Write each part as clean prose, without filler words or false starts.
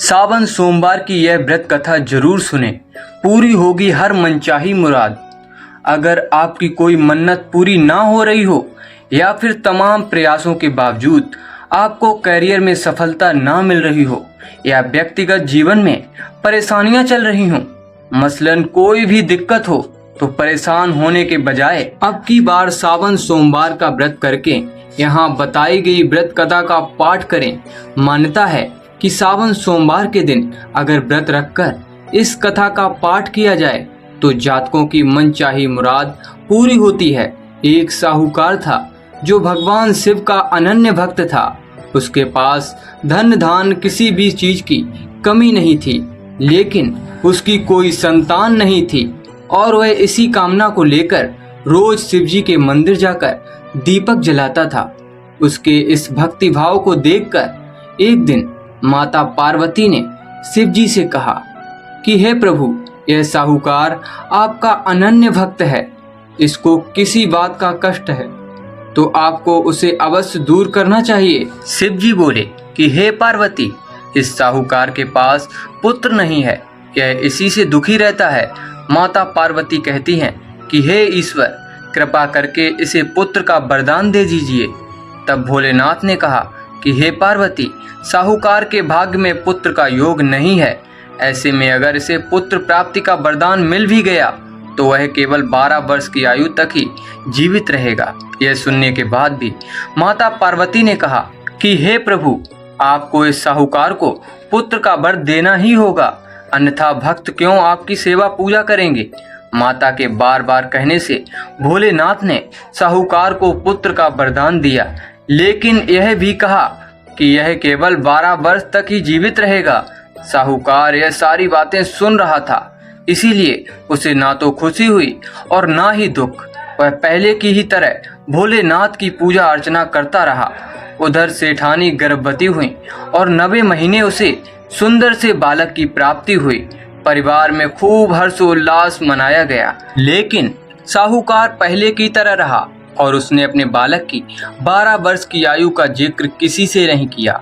सावन सोमवार की यह व्रत कथा जरूर सुने, पूरी होगी हर मनचाही मुराद। अगर आपकी कोई मन्नत पूरी ना हो रही हो या फिर तमाम प्रयासों के बावजूद आपको करियर में सफलता ना मिल रही हो या व्यक्तिगत जीवन में परेशानियां चल रही हों, मसलन कोई भी दिक्कत हो, तो परेशान होने के बजाय अब की बार सावन सोमवार का व्रत करके यहाँ बताई गई व्रत कथा का पाठ करें। मान्यता है कि सावन सोमवार के दिन अगर व्रत रखकर इस कथा का पाठ किया जाए तो जातकों की मनचाही मुराद पूरी होती है। एक साहूकार था जो भगवान शिव का अनन्य भक्त था। उसके पास धन धान किसी भी चीज की कमी नहीं थी, लेकिन उसकी कोई संतान नहीं थी और वह इसी कामना को लेकर रोज शिवजी के मंदिर जाकर दीपक जलाता था। उसके इस भक्ति भाव को देखकर एक दिन माता पार्वती ने शिवजी से कहा कि हे प्रभु, यह साहूकार आपका अनन्य भक्त है, इसको किसी बात का कष्ट है तो आपको उसे अवश्य दूर करना चाहिए। शिवजी बोले कि हे पार्वती, इस साहूकार के पास पुत्र नहीं है, यह इसी से दुखी रहता है। माता पार्वती कहती हैं कि हे ईश्वर, कृपा करके इसे पुत्र का वरदान दे दीजिए। तब भोलेनाथ ने कहा कि हे पार्वती, साहूकार के भाग्य में पुत्र का योग नहीं है। ऐसे में अगर इसे पुत्र प्राप्ति का वरदान मिल भी गया तो वह केवल 12 वर्ष की आयु तक ही जीवित रहेगा। यह सुनने के बाद भी माता पार्वती ने कहा कि हे प्रभु, आपको इस साहूकार को पुत्र का वर देना ही होगा, अन्यथा भक्त क्यों आपकी सेवा पूजा करेंगे। माता के बार बार कहने से भोलेनाथ ने साहूकार को पुत्र का वरदान दिया, लेकिन यह भी कहा कि यह केवल 12 वर्ष तक ही जीवित रहेगा। साहूकार यह सारी बातें सुन रहा था, इसीलिए उसे ना तो खुशी हुई और ना ही दुख। वह पहले की ही तरह भोलेनाथ की पूजा अर्चना करता रहा। उधर सेठानी गर्भवती हुई और 9वें महीने उसे सुंदर से बालक की प्राप्ति हुई। परिवार में खूब हर्षोल्लास मनाया गया, लेकिन साहूकार पहले की तरह रहा और उसने अपने बालक की 12 वर्ष की आयु का जिक्र किसी से नहीं किया।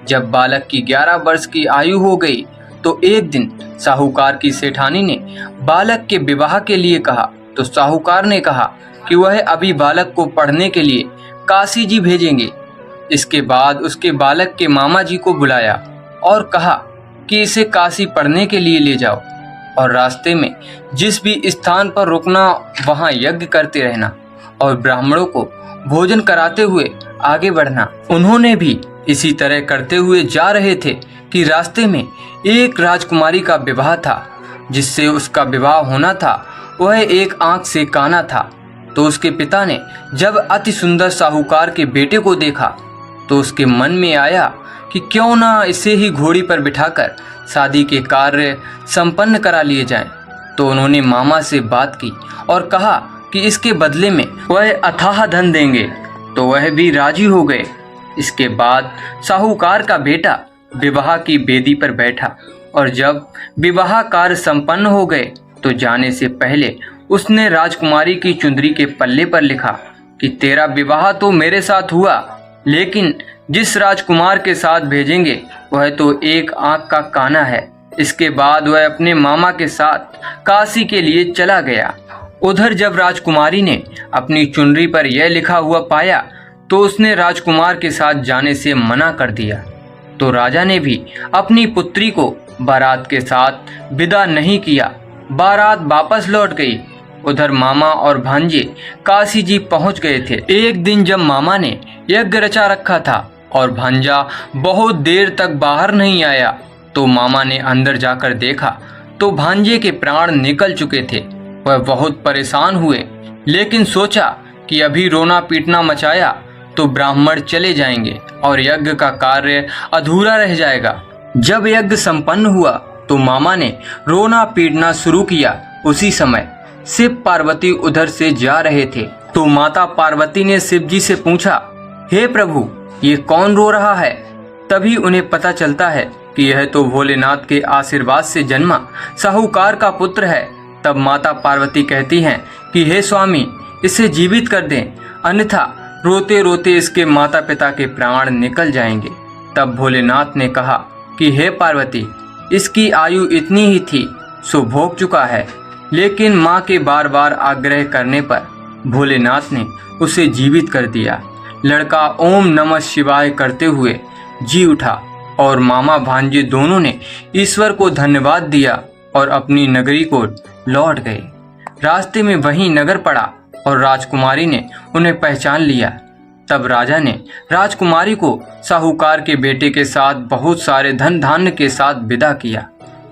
जब बालक की 11 वर्ष की आयु हो गई तो एक दिन साहूकार की सेठानी ने बालक के विवाह के लिए कहा तो साहूकार ने कहा कि वह अभी बालक को पढ़ने के लिए काशी जी भेजेंगे। इसके बाद उसके बालक के मामा जी को बुलाया और कहा कि इसे काशी पढ़ने के लिए ले जाओ और रास्ते में जिस भी स्थान पर रुकना वहां यज्ञ करते रहना और ब्राह्मणों को भोजन कराते हुए आगे बढ़ना। उन्होंने भी इसी तरह करते हुए जा रहे थे कि रास्ते में एक राजकुमारी का विवाह था। जिससे उसका विवाह होना था वह एक आंख से काना था। तो उसके पिता ने जब अति सुंदर साहूकार के बेटे को देखा तो उसके मन में आया कि क्यों ना इसे ही घोड़ी पर बिठाकर शादी के कार्य संपन्न करा लिए जाएं। तो उन्होंने मामा से बात की और कहा कि इसके बदले में वह अथाह धन देंगे, तो वह भी राजी हो गए। इसके बाद साहूकार का बेटा विवाह की बेदी पर बैठा और जब विवाह कार्य संपन्न हो गए तो जाने से पहले उसने राजकुमारी की चुंदरी के पल्ले पर लिखा कि तेरा विवाह तो मेरे साथ हुआ, लेकिन जिस राजकुमार के साथ भेजेंगे वह तो एक आंख का काना है। इसके बाद वह अपने मामा के साथ काशी के लिए चला गया। उधर जब राजकुमारी ने अपनी चुनरी पर यह लिखा हुआ पाया तो उसने राजकुमार के साथ जाने से मना कर दिया। तो राजा ने भी अपनी पुत्री को बारात के साथ विदा नहीं किया। बारात वापस लौट गई। उधर मामा और भांजे काशी जी पहुंच गए थे। एक दिन जब मामा ने यज्ञ रचा रखा था और भांजा बहुत देर तक बाहर नहीं आया तो मामा ने अंदर जाकर देखा तो भांजे के प्राण निकल चुके थे। वह बहुत परेशान हुए, लेकिन सोचा कि अभी रोना पीटना मचाया तो ब्राह्मण चले जाएंगे और यज्ञ का कार्य अधूरा रह जाएगा। जब यज्ञ संपन्न हुआ तो मामा ने रोना पीटना शुरू किया। उसी समय शिव पार्वती उधर से जा रहे थे तो माता पार्वती ने शिव जी से पूछा, हे प्रभु, ये कौन रो रहा है। तभी उन्हें पता चलता है कि यह तो भोलेनाथ के आशीर्वाद से जन्मा साहूकार का पुत्र है। तब माता पार्वती कहती हैं कि हे स्वामी, इसे जीवित कर दें, अन्यथा रोते रोते इसके माता पिता के प्राण निकल जाएंगे। तब भोलेनाथ ने कहा कि हे पार्वती, इसकी आयु इतनी ही थी सो भोग चुका है। लेकिन माँ के बार बार आग्रह करने पर भोलेनाथ ने उसे जीवित कर दिया। लड़का ओम नमः शिवाय करते हुए जी उठा और मामा भांजे दोनों ने ईश्वर को धन्यवाद दिया और अपनी नगरी को लौट गए। रास्ते में वहीं नगर पड़ा और राजकुमारी ने उन्हें पहचान लिया। तब राजा ने राजकुमारी को साहूकार के बेटे के साथ बहुत सारे धन धान्य के साथ विदा किया।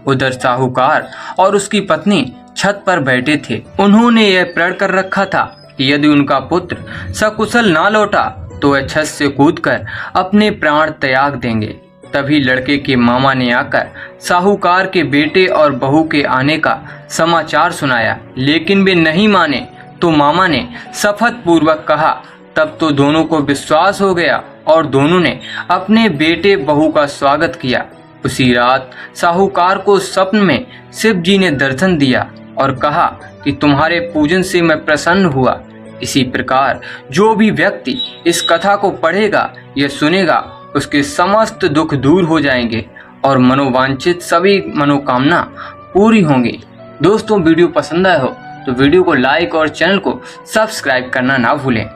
उधर साहूकार और उसकी पत्नी छत पर बैठे थे। उन्होंने यह प्रण कर रखा था कि यदि उनका पुत्र सकुशल ना लौटा तो वह छत से कूदकर अपने प्राण त्याग देंगे। तभी लड़के के मामा ने आकर साहूकार के बेटे और बहू के आने का समाचार सुनाया, लेकिन वे नहीं माने तो मामा ने शपथ पूर्वक कहा। तब तो दोनों को विश्वास हो गया और दोनों ने अपने बेटे बहू का स्वागत किया। उसी रात साहूकार को स्वप्न में शिव जी ने दर्शन दिया और कहा कि तुम्हारे पूजन से मैं प्रसन्न हुआ। इसी प्रकार जो भी व्यक्ति इस कथा को पढ़ेगा या सुनेगा उसके समस्त दुख दूर हो जाएंगे और मनोवांछित सभी मनोकामना पूरी होंगी। दोस्तों, वीडियो पसंद आया हो तो वीडियो को लाइक और चैनल को सब्सक्राइब करना ना भूलें।